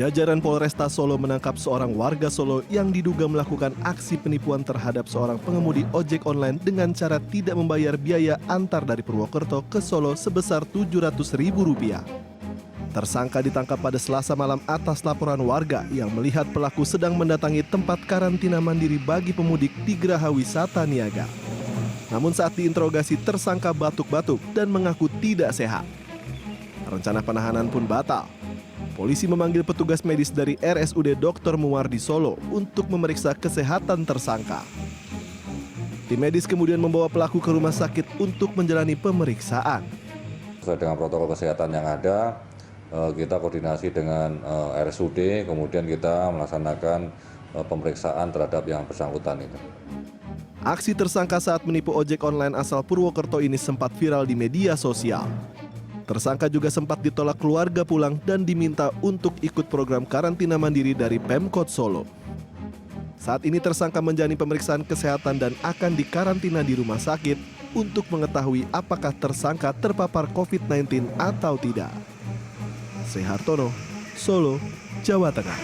Jajaran Polresta Solo menangkap seorang warga Solo yang diduga melakukan aksi penipuan terhadap seorang pengemudi ojek online dengan cara tidak membayar biaya antar dari Purwokerto ke Solo sebesar Rp700.000. Tersangka ditangkap pada Selasa malam atas laporan warga yang melihat pelaku sedang mendatangi tempat karantina mandiri bagi pemudik di Geraha Wisata Niaga. Namun saat diinterogasi tersangka batuk-batuk dan mengaku tidak sehat. Rencana penahanan pun batal. Polisi memanggil petugas medis dari RSUD Dr. Muwardi Solo untuk memeriksa kesehatan tersangka. Tim medis kemudian membawa pelaku ke rumah sakit untuk menjalani pemeriksaan. Sesuai dengan protokol kesehatan yang ada, kita koordinasi dengan RSUD, kemudian kita melaksanakan pemeriksaan terhadap yang bersangkutan itu. Aksi tersangka saat menipu ojek online asal Purwokerto ini sempat viral di media sosial. Tersangka juga sempat ditolak keluarga pulang dan diminta untuk ikut program karantina mandiri dari Pemkot Solo. Saat ini tersangka menjalani pemeriksaan kesehatan dan akan dikarantina di rumah sakit untuk mengetahui apakah tersangka terpapar COVID-19 atau tidak. Sehartono, Solo, Jawa Tengah.